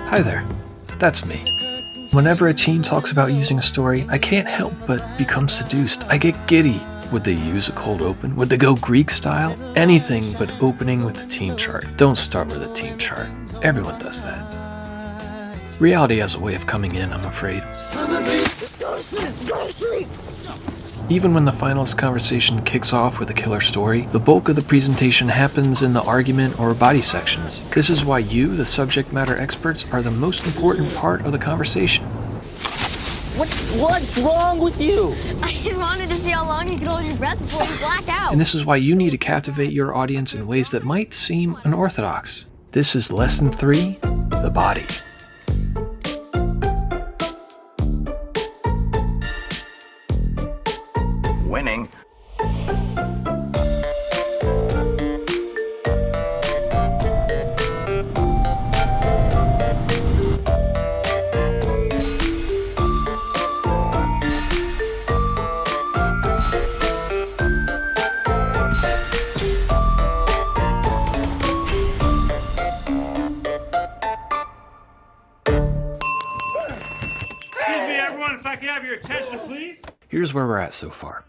Hi there, that's me. Whenever a team talks about using a story, I can't help but become seduced. I get giddy. Would they use a cold open? Would they go Greek style? Anything but opening with a team chart. Don't start with a team chart. Everyone does that. Reality has a way of coming in, I'm afraid. Even when the finalist conversation kicks off with a killer story, the bulk of the presentation happens in the argument or body sections. This is why you, the subject matter experts, are the most important part of the conversation. What's wrong with you? I just wanted to see how long you could hold your breath before you black out. And this is why you need to captivate your audience in ways that might seem unorthodox. This is Lesson 3, the body. Winning. Excuse me, everyone, if I could have your attention, please. Here's where we're at so far.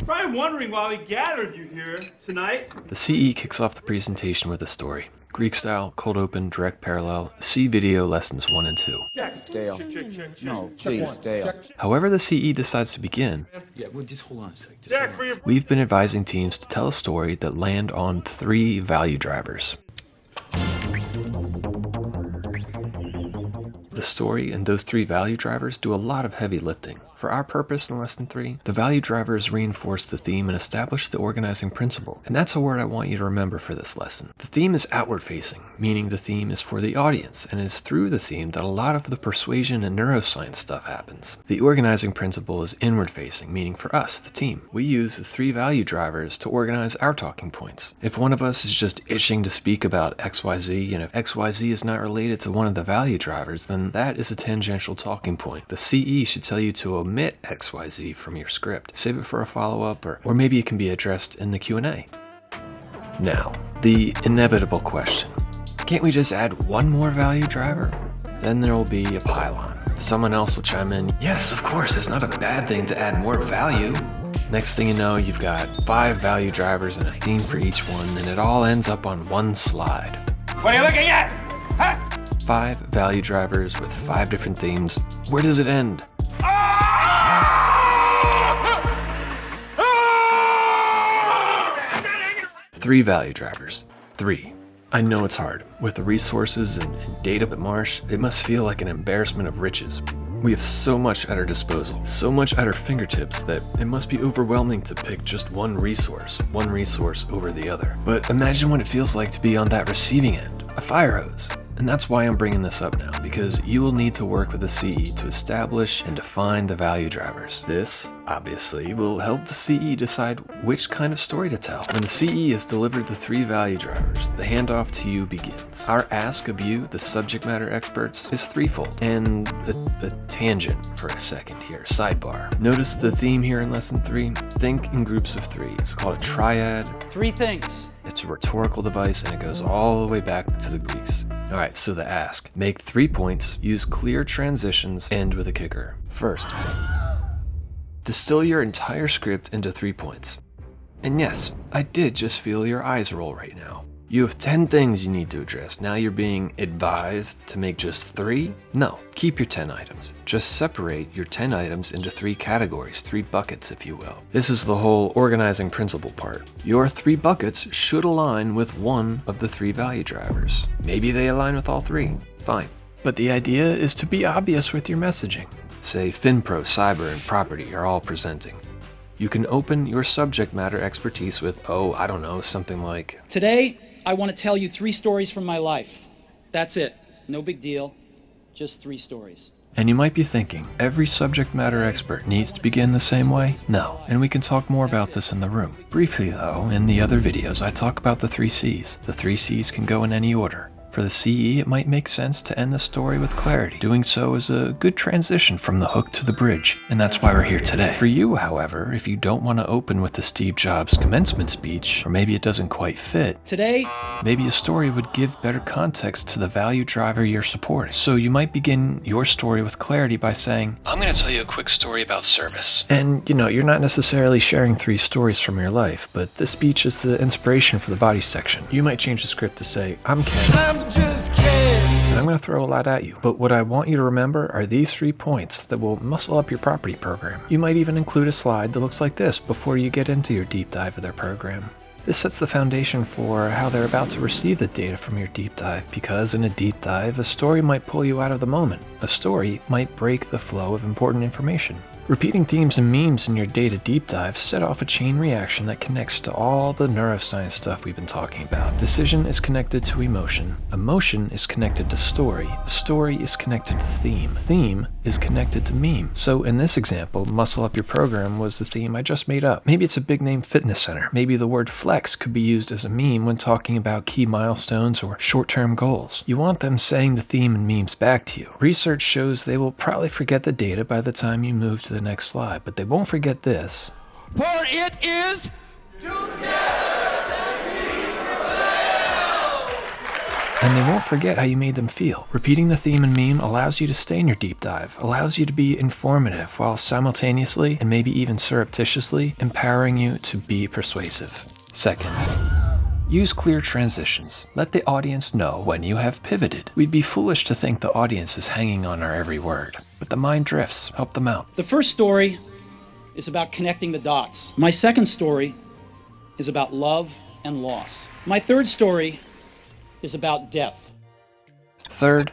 Probably wondering why we gathered you here tonight. The CE kicks off the presentation with a story. Greek style, cold open, direct parallel. See video lessons 1 and 2. Dale. Check. No, please, Dale. However the CE decides to begin, Yeah, well, just hold on a sec. Jack, for your... we've been advising teams to tell a story that land on 3 value drivers. The story and those 3 value drivers do a lot of heavy lifting. For our purpose in Lesson 3, the value drivers reinforce the theme and establish the organizing principle. And that's a word I want you to remember for this lesson. The theme is outward-facing, meaning the theme is for the audience, and it's through the theme that a lot of the persuasion and neuroscience stuff happens. The organizing principle is inward-facing, meaning for us, the team. We use the 3 value drivers to organize our talking points. If one of us is just itching to speak about XYZ, and if XYZ is not related to one of the value drivers, then that is a tangential talking point. The CE should tell you to omit XYZ from your script. Save it for a follow-up, or maybe it can be addressed in the Q&A. Now, the inevitable question. Can't we just add one more value driver? Then there will be a pylon. Someone else will chime in, yes, of course, it's not a bad thing to add more value. Next thing you know, you've got 5 value drivers and a theme for each one, and it all ends up on one slide. What are you looking at? Huh? 5 value drivers with 5 different themes. Where does it end? 3 value drivers. 3. I know it's hard. With the resources and data at Marsh, it must feel like an embarrassment of riches. We have so much at our disposal, so much at our fingertips that it must be overwhelming to pick just one resource over the other. But imagine what it feels like to be on that receiving end, a fire hose. And that's why I'm bringing this up now, because you will need to work with the CE to establish and define the value drivers. This, obviously, will help the CE decide which kind of story to tell. When the CE has delivered the 3 value drivers, the handoff to you begins. Our ask of you, the subject matter experts, is threefold. And a tangent for a second here, sidebar. Notice the theme here in Lesson 3? Think in groups of 3. It's called a triad. 3 things. It's a rhetorical device and it goes all the way back to the Greeks. Alright, so the ask. Make 3 points, use clear transitions, end with a kicker. First, distill your entire script into 3 points. And yes, I did just feel your eyes roll right now. You have 10 things you need to address. Now you're being advised to make just 3? No, keep your 10 items. Just separate your 10 items into 3 categories, 3 buckets if you will. This is the whole organizing principle part. Your 3 buckets should align with one of the 3 value drivers. Maybe they align with all 3. Fine. But the idea is to be obvious with your messaging. Say FinPro, Cyber, and Property are all presenting. You can open your subject matter expertise with, I don't know, something like, Today, I want to tell you 3 stories from my life. That's it. No big deal. Just 3 stories. And you might be thinking, every subject matter expert needs to begin the same way? No, and we can talk more about this in the room. Briefly though, in the other videos I talk about the 3 C's. The 3 C's can go in any order. For the CE, it might make sense to end the story with clarity. Doing so is a good transition from the hook to the bridge, and that's why we're here today. For you, however, if you don't want to open with the Steve Jobs commencement speech, or maybe it doesn't quite fit, Today, maybe a story would give better context to the value driver you're supporting. So you might begin your story with clarity by saying, I'm going to tell you a quick story about service. And, you're not necessarily sharing 3 stories from your life, but this speech is the inspiration for the body section. You might change the script to say, I'm Ken. I'm just kidding. And I'm going to throw a lot at you. But what I want you to remember are these 3 points that will muscle up your property program. You might even include a slide that looks like this before you get into your deep dive of their program. This sets the foundation for how they're about to receive the data from your deep dive, because in a deep dive, a story might pull you out of the moment. A story might break the flow of important information. Repeating themes and memes in your data deep dive set off a chain reaction that connects to all the neuroscience stuff we've been talking about. Decision is connected to emotion. Emotion is connected to story. Story is connected to theme. Theme is connected to meme. So in this example, muscle up your program was the theme I just made up. Maybe it's a big name fitness center. Maybe the word flex could be used as a meme when talking about key milestones or short-term goals. You want them saying the theme and memes back to you. Research shows they will probably forget the data by the time you move to the next slide, but they won't forget this. For it is And they won't forget how you made them feel. Repeating the theme and meme allows you to stay in your deep dive, allows you to be informative while simultaneously, and maybe even surreptitiously, empowering you to be persuasive. Second, use clear transitions. Let the audience know when you have pivoted. We'd be foolish to think the audience is hanging on our every word, but the mind drifts. Help them out. the first story is about connecting the dots. My second story is about love and loss. My third story is about death. Third,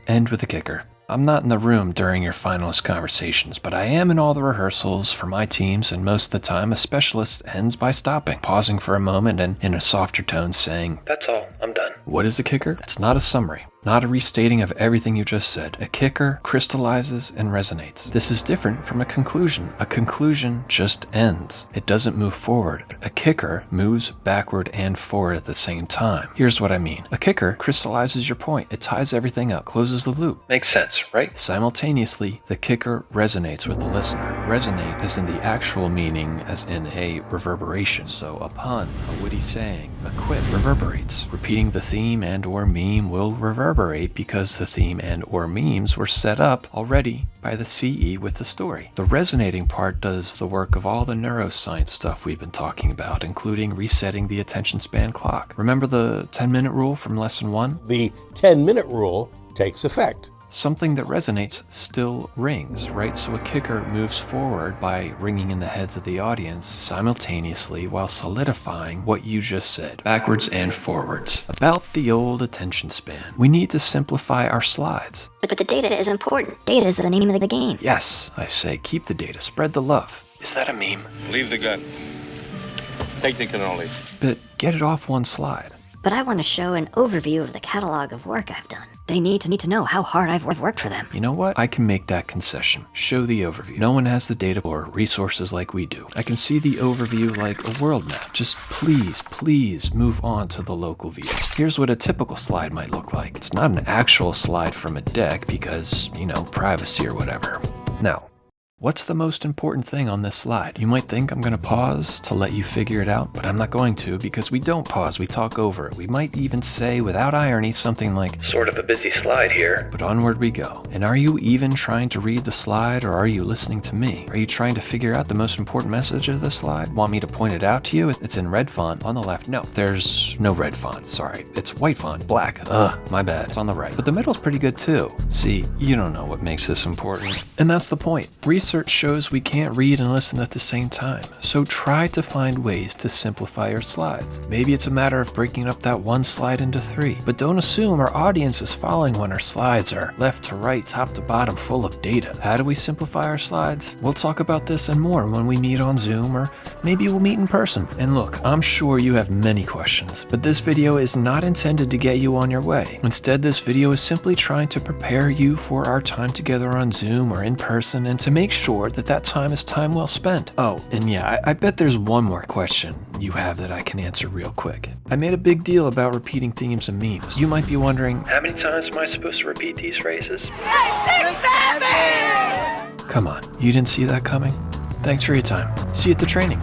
end with a kicker. I'm not in the room during your finalist conversations, but I am in all the rehearsals for my teams, and most of the time a specialist ends by stopping, pausing for a moment, and in a softer tone saying, "That's all, I'm done." What is a kicker? It's not a summary, not a restating of everything you just said. A kicker crystallizes and resonates. This is different from a conclusion. A conclusion just ends. It doesn't move forward. A kicker moves backward and forward at the same time. Here's what I mean. A kicker crystallizes your point. It ties everything up, closes the loop. Makes sense, right? Simultaneously, the kicker resonates with the listener. Resonate is in the actual meaning as in a reverberation. So a pun, a witty saying, a quip reverberates. Repeating the theme and or meme will reverberate because the theme and or memes were set up already by the CE with the story. The resonating part does the work of all the neuroscience stuff we've been talking about, including resetting the attention span clock. Remember the 10-minute rule from lesson 1? The 10-minute rule takes effect. Something that resonates still rings, right? So a kicker moves forward by ringing in the heads of the audience simultaneously while solidifying what you just said, backwards and forwards. About the old attention span, we need to simplify our slides. But the data is important. Data is the name of the game. Yes, I say, keep the data, spread the love. Is that a meme? Leave the gun. Technical knowledge. But get it off one slide. But I want to show an overview of the catalog of work I've done. They need to know how hard I've worked for them. You know what? I can make that concession. Show the overview. No one has the data or resources like we do. I can see the overview like a world map. Just please move on to the local view. Here's what a typical slide might look like. It's not an actual slide from a deck because, privacy or whatever. Now, what's the most important thing on this slide? You might think I'm going to pause to let you figure it out, but I'm not going to, because we don't pause, we talk over it. We might even say, without irony, something like, "Sort of a busy slide here," but onward we go. And are you even trying to read the slide, or are you listening to me? Are you trying to figure out the most important message of the slide? Want me to point it out to you? It's in red font on the left. No, there's no red font, sorry. It's white font, black. My bad. It's on the right. But the middle's pretty good too. See, you don't know what makes this important. And that's the point. Research shows we can't read and listen at the same time, so try to find ways to simplify your slides. Maybe it's a matter of breaking up that one slide into 3, but don't assume our audience is following when our slides are left to right, top to bottom, full of data. How do we simplify our slides? We'll talk about this and more when we meet on Zoom, or maybe we'll meet in person. And look, I'm sure you have many questions, but this video is not intended to get you on your way. Instead, this video is simply trying to prepare you for our time together on Zoom or in person, and to make sure that time is time well spent. Oh, and yeah, I bet there's one more question you have that I can answer real quick. I made a big deal about repeating themes and memes. You might be wondering, how many times am I supposed to repeat these phrases? 6, 7! Come on, you didn't see that coming? Thanks for your time. See you at the training.